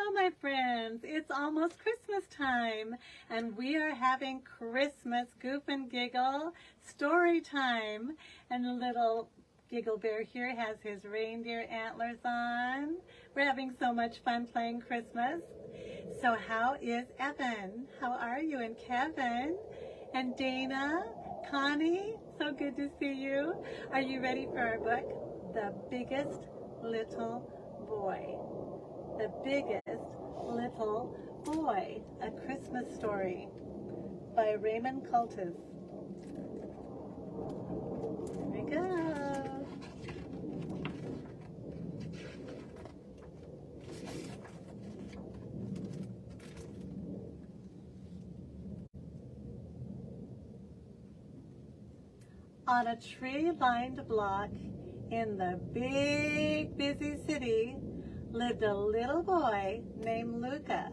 Hello, my friends. It's almost Christmas time, and we are having Christmas goof and giggle story time. And the little Giggle Bear here has his reindeer antlers on. We're having so much fun playing Christmas. So how is Evan? How are you? And Kevin? And Dana? Connie? So good to see you. Are you ready for our book? The Biggest Little Boy. The Biggest Little Boy, A Christmas Story by Raymond Cultus. Here we go. On a tree-lined block in the big, busy city lived a little boy named Luca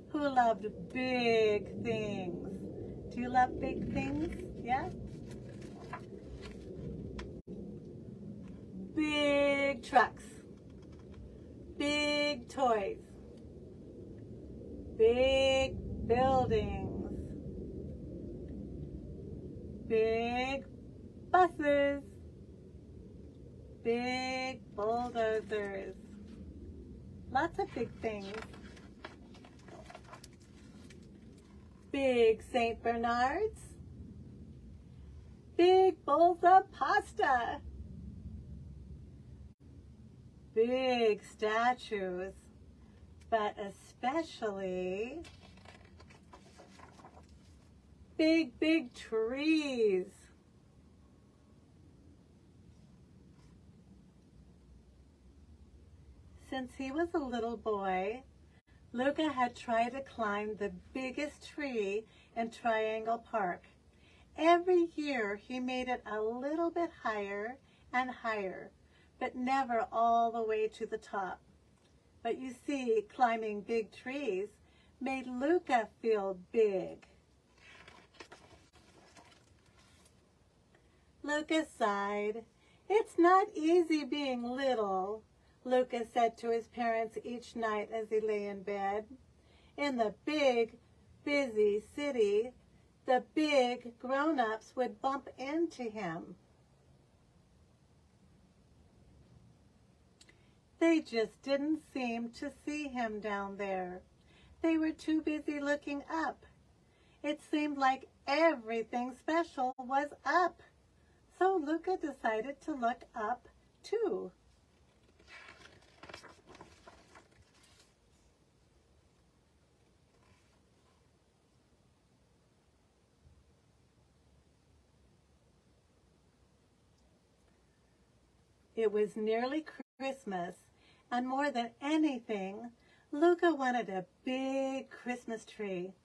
who loved big things. Do you love big things? Yeah? Big trucks, big toys, big buildings, big buses, big bulldozers. Lots of big things. Big St. Bernards. Big bowls of pasta. Big statues, but especially big, big trees. Since he was a little boy, Luca had tried to climb the biggest tree in Triangle Park. Every year he made it a little bit higher and higher, but never all the way to the top. But you see, climbing big trees made Luca feel big. Luca sighed. "It's not easy being little," Luca said to his parents each night as he lay in bed. In the big, busy city, the big grown-ups would bump into him. They just didn't seem to see him down there. They were too busy looking up. It seemed like everything special was up. So Luca decided to look up too. It was nearly Christmas, and more than anything, Luca wanted a big Christmas tree.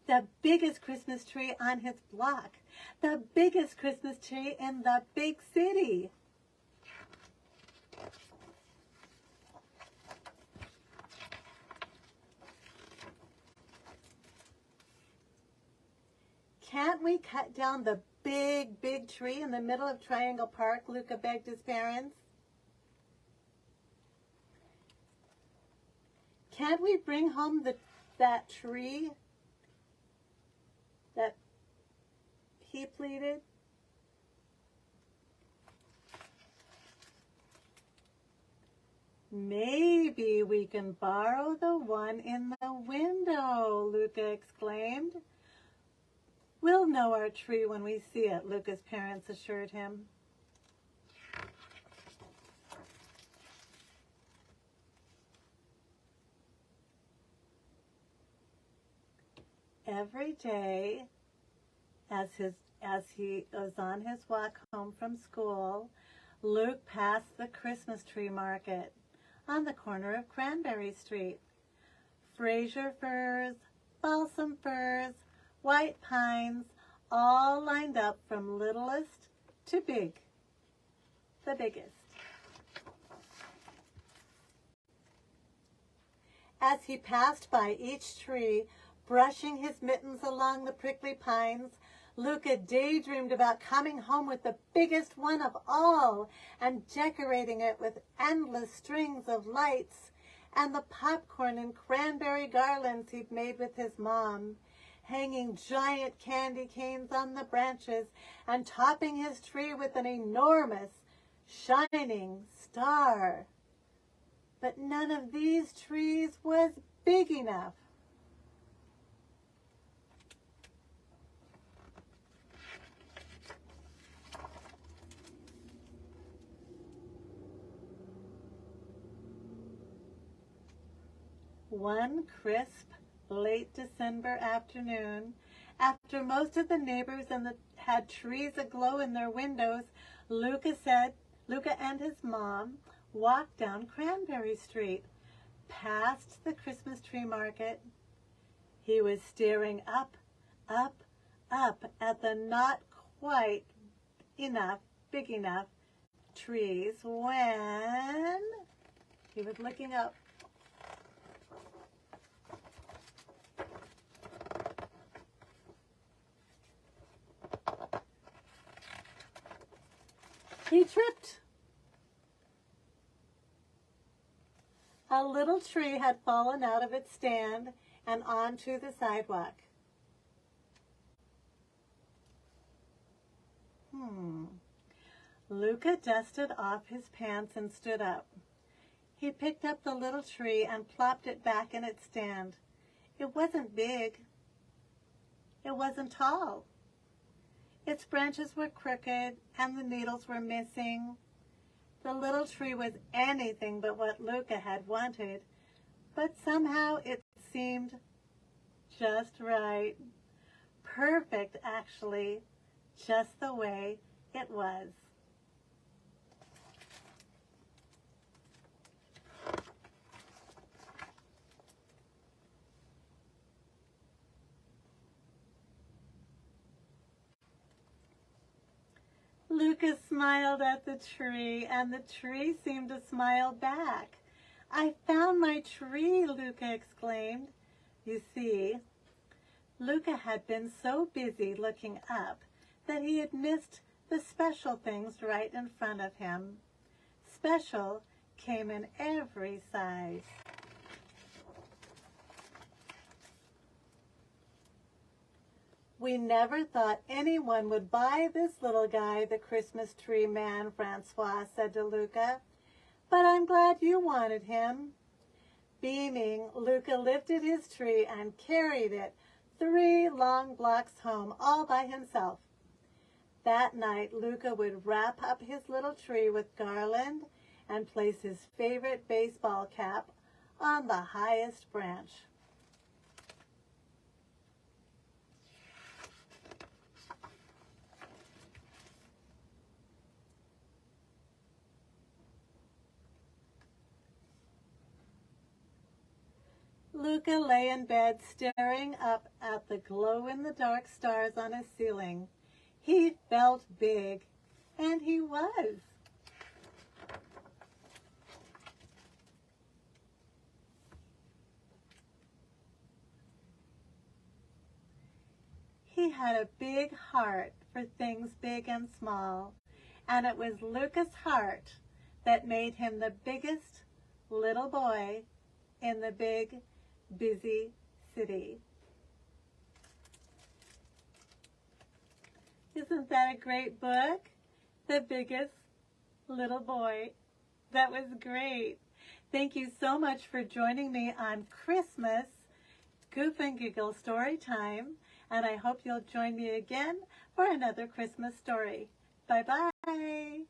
The biggest Christmas tree on his block. The biggest Christmas tree in the big city. "Can't we cut down the big, big tree in the middle of Triangle Park?" Luca begged his parents. "Can't we bring home that tree?" That he pleaded. "Maybe we can borrow the one in the window," Luca exclaimed. "We'll know our tree when we see it," Luca's parents assured him. Every day, as he was on his walk home from school, Luke passed the Christmas tree market on the corner of Cranberry Street. Fraser firs, balsam firs, white pines, all lined up from littlest to big, the biggest. As he passed by each tree, brushing his mittens along the prickly pines, Luca daydreamed about coming home with the biggest one of all and decorating it with endless strings of lights and the popcorn and cranberry garlands he'd made with his mom, hanging giant candy canes on the branches and topping his tree with an enormous, shining star. But none of these trees was big enough. One crisp, late December afternoon, after most of the neighbors had trees aglow in their windows, Luca and his mom walked down Cranberry Street, past the Christmas tree market. He was staring up, up, up at the not quite big enough trees when he was looking up. He tripped. A little tree had fallen out of its stand and onto the sidewalk. Luca dusted off his pants and stood up. He picked up the little tree and plopped it back in its stand. It wasn't big. It wasn't tall. Its branches were crooked and the needles were missing. The little tree was anything but what Luca had wanted, but somehow it seemed just right. Perfect, actually, just the way it was. Luca smiled at the tree, and the tree seemed to smile back. "I found my tree," Luca exclaimed. You see, Luca had been so busy looking up that he had missed the special things right in front of him. Special came in every size. "We never thought anyone would buy this little guy, the Christmas tree man," Francois said to Luca, "but I'm glad you wanted him." Beaming, Luca lifted his tree and carried it 3 long blocks home all by himself. That night, Luca would wrap up his little tree with garland and place his favorite baseball cap on the highest branch. Luca lay in bed staring up at the glow-in-the-dark stars on his ceiling. He felt big, and he was. He had a big heart for things big and small, and it was Luca's heart that made him the biggest little boy in the big, busy city. Isn't that a great book? The Biggest Little Boy. That was great. Thank you so much for joining me on Christmas Goof and Giggle Story Time, and I hope you'll join me again for another Christmas story. Bye-bye.